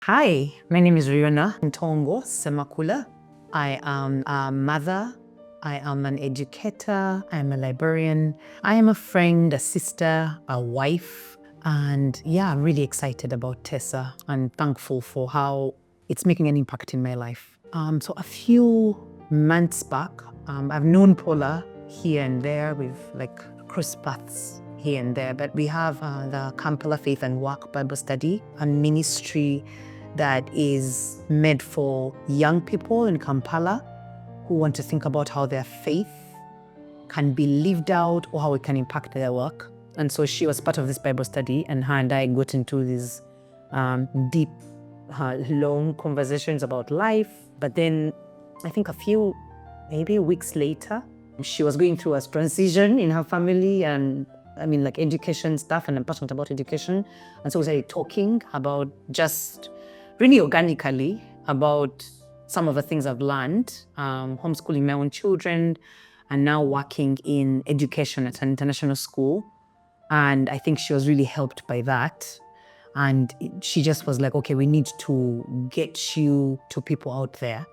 Hi, my name is Rhionah Ssemakula. I am a mother. I am an educator. I'm a librarian. I am a friend, a sister, a wife. And yeah, I'm really excited about Teesa and thankful for how it's making an impact in my life. So a few months back, I've known Paula here and there. We've crossed paths here and there, but we have the Kampala Faith and Work Bible Study, a ministry that is made for young people in Kampala who want to think about how their faith can be lived out or how it can impact their work. And so she was part of this Bible study, and her and I got into these deep, long conversations about life. But then I think a few, maybe weeks later, she was going through a transition in her family and education stuff, and I'm passionate about education. And so we started talking about just really organically about some of the things I've learned, homeschooling my own children, and now working in education at an international school. And I think she was really helped by that. And she just was like, okay, we need to get you to people out there.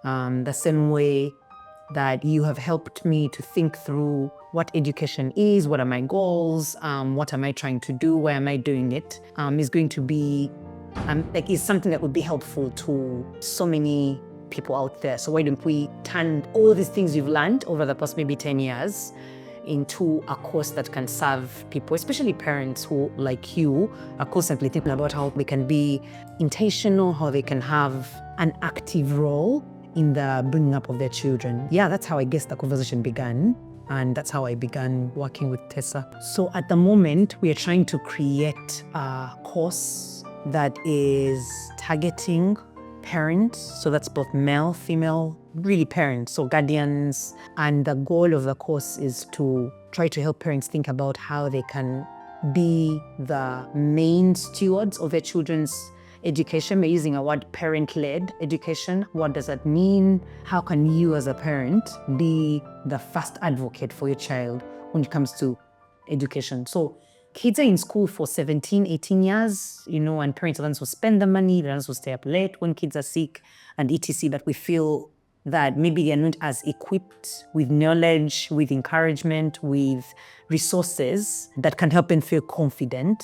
The same way that you have helped me to think through what education is, what are my goals, what am I trying to do, why am I doing it, is going to be is something that would be helpful to so many people out there. So why don't we turn all these things you've learned over the past maybe 10 years into a course that can serve people, especially parents who, like you, are constantly thinking about how they can be intentional, how they can have an active role in the bringing up of their children. Yeah, that's how I guess the conversation began. And that's how I began working with Teesa. So at the moment, we are trying to create a course that is targeting parents. So that's both male, female, really parents, so guardians. And the goal of the course is to try to help parents think about how they can be the main stewards of their children's education. We're using a word parent-led education. What does that mean? How can you as a parent be the first advocate for your child when it comes to education? So kids are in school for 17, 18 years, and parents are the ones who spend the money, the ones who stay up late when kids are sick and etc. But we feel that maybe they're not as equipped with knowledge, with encouragement, with resources that can help them feel confident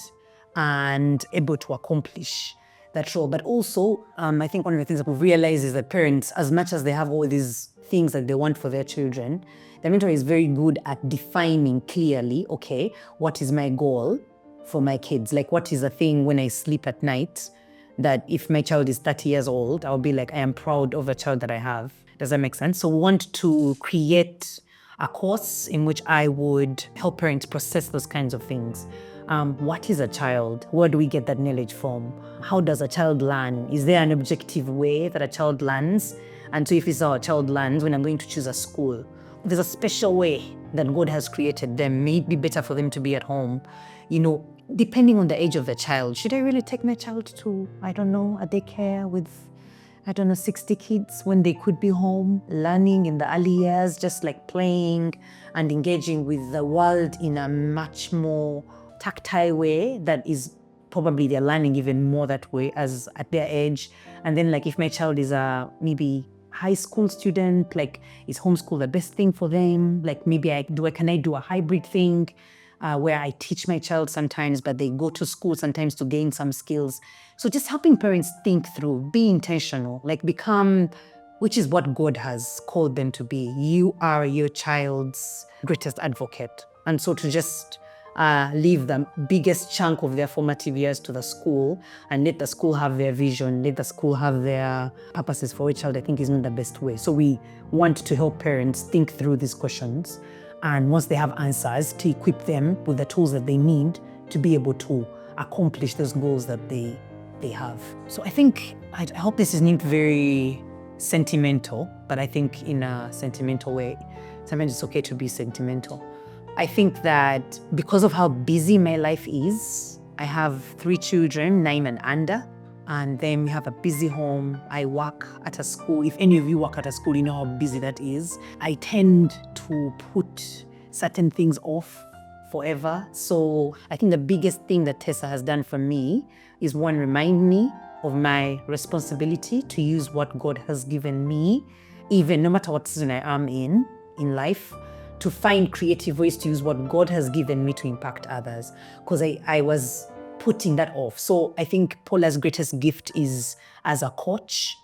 and able to accomplish that role. But also, I think one of the things that we've realized is that parents, as much as they have all these things that they want for their children, the mentor is very good at defining clearly, okay, what is my goal for my kids? Like, what is the thing when I sleep at night that if my child is 30 years old, I'll be like, I am proud of the child that I have. Does that make sense? So we want to create a course in which I would help parents process those kinds of things. What is a child? Where do we get that knowledge from? How does a child learn? Is there an objective way that a child learns? And so if it's how a child learns, when I'm going to choose a school, there's a special way that God has created them. May it be better for them to be at home, depending on the age of the child. Should I really take my child to, a daycare with, 60 kids when they could be home learning in the early years, just like playing and engaging with the world in a much more tactile way that is probably they're learning even more that way as at their age. And then if my child is a maybe high school student, is homeschool the best thing for them? Maybe can I do a hybrid thing where I teach my child sometimes, but they go to school sometimes to gain some skills. So just helping parents think through, be intentional, become, which is what God has called them to be. You are your child's greatest advocate. And so to just leave the biggest chunk of their formative years to the school and let the school have their vision, let the school have their purposes for each child, I think is not the best way. So we want to help parents think through these questions, and once they have answers, to equip them with the tools that they need to be able to accomplish those goals that they have. So I think, I hope this isn't very sentimental, but I think in a sentimental way, sometimes it's okay to be sentimental. I think that because of how busy my life is, I have 3 children, 9 and under, and then we have a busy home. I work at a school. If any of you work at a school, you know how busy that is. I tend to put certain things off forever. So I think the biggest thing that Teesa has done for me is, one, remind me of my responsibility to use what God has given me, even no matter what season I am in life, to find creative ways to use what God has given me to impact others, because I was putting that off. So I think Paula's greatest gift is as a coach,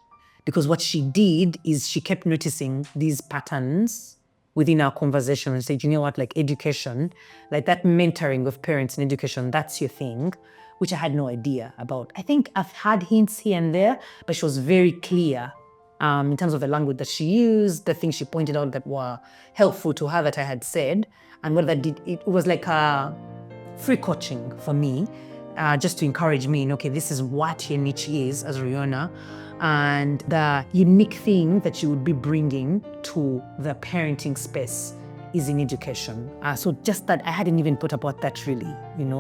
because what she did is she kept noticing these patterns within our conversation and said, you know what, like education, like that mentoring of parents in education, that's your thing, which I had no idea about. I think I've had hints here and there, but she was very clear in terms of the language that she used, the things she pointed out that were helpful to her that I had said. And what that did, it was like a free coaching for me, just to encourage me, okay, this is what your niche is as Rhionah, and the unique thing that you would be bringing to the parenting space is in education. So just that, I hadn't even thought about that really,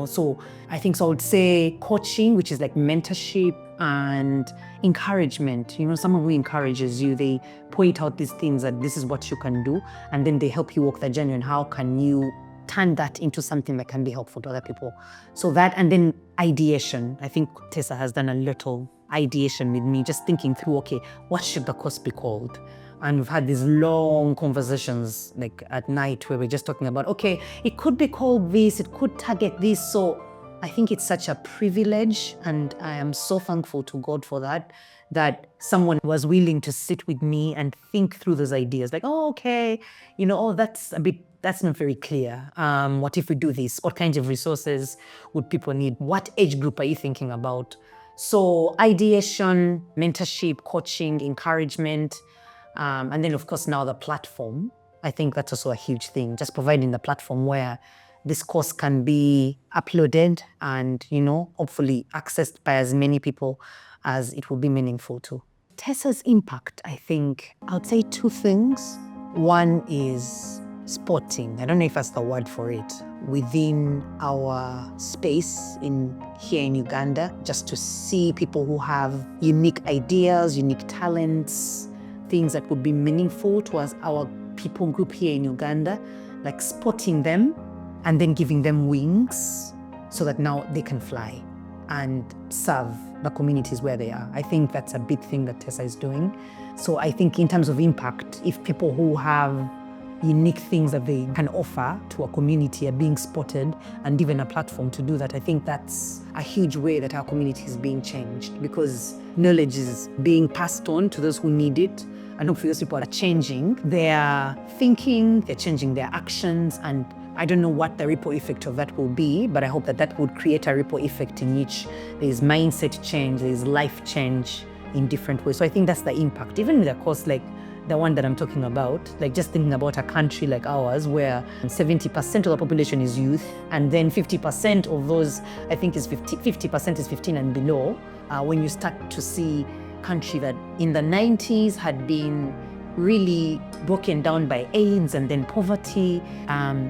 So I think, so I would say coaching, which is like mentorship and encouragement. Someone who encourages you, they point out these things that this is what you can do, and then they help you walk the journey and how can you turn that into something that can be helpful to other people. So that, and then ideation. I think Teesa has done a little ideation with me, just thinking through, okay, what should the course be called? And we've had these long conversations like at night where we're just talking about, okay, it could be called this, it could target this. So I think it's such a privilege, and I am so thankful to God for that someone was willing to sit with me and think through those ideas. Like, oh, okay, that's not very clear. What if we do this? What kinds of resources would people need? What age group are you thinking about? So ideation, mentorship, coaching, encouragement, and then of course now the platform. I think that's also a huge thing, just providing the platform where this course can be uploaded and, hopefully accessed by as many people as it will be meaningful to. Teesa's impact, I think, I would say two things. One is spotting, I don't know if that's the word for it, within our space here in Uganda, just to see people who have unique ideas, unique talents, things that would be meaningful to us, our people group here in Uganda, like spotting them and then giving them wings so that now they can fly and serve the communities where they are. I think that's a big thing that Teesa is doing. So I think in terms of impact, if people who have unique things that they can offer to a community are being spotted and given a platform to do that, I think that's a huge way that our community is being changed, because knowledge is being passed on to those who need it. And hopefully those people are changing their thinking, they're changing their actions, and I don't know what the ripple effect of that will be, but I hope that would create a ripple effect in which there's mindset change, there's life change in different ways. So I think that's the impact. Even with a course like the one that I'm talking about, like just thinking about a country like ours where 70% of the population is youth, and then 50% of those, I think is 50% is 15 and below. When you start to see country that in the 90s had been really broken down by AIDS and then poverty,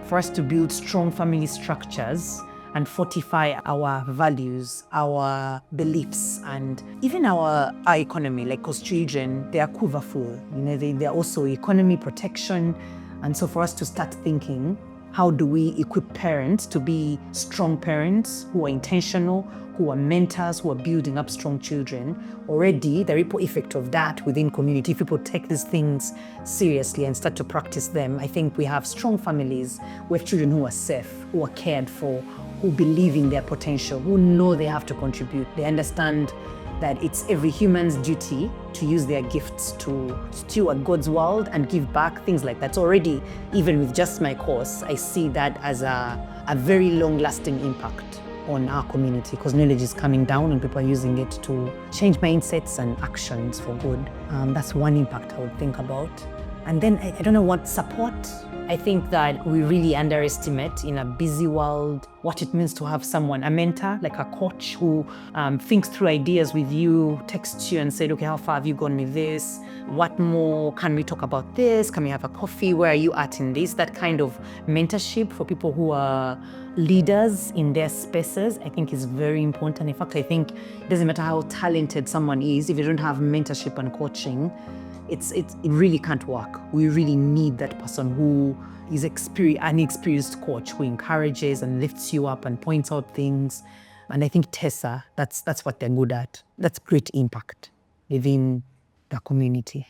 for us to build strong family structures and fortify our values, our beliefs, and even our economy, like because children, they are kuvafu, they're also economy protection. And so for us to start thinking, how do we equip parents to be strong parents who are intentional, who are mentors, who are building up strong children? Already, the ripple effect of that within community, if people take these things seriously and start to practice them, I think we have strong families. We have children who are safe, who are cared for, who believe in their potential, who know they have to contribute. They understand that it's every human's duty to use their gifts to steward God's world and give back, things like that. So already, even with just my course, I see that as a very long-lasting impact on our community, because knowledge is coming down and people are using it to change mindsets and actions for good. That's one impact I would think about. And then I don't know what support. I think that we really underestimate in a busy world what it means to have someone, a mentor, like a coach who thinks through ideas with you, texts you and said, okay, how far have you gone with this? What more? Can we talk about this? Can we have a coffee? Where are you at in this? That kind of mentorship for people who are leaders in their spaces, I think is very important. In fact, I think it doesn't matter how talented someone is, if you don't have mentorship and coaching, it really can't work. We really need that person who is an experienced coach who encourages and lifts you up and points out things And I think Teesa, that's what they're good at. That's great impact within the community.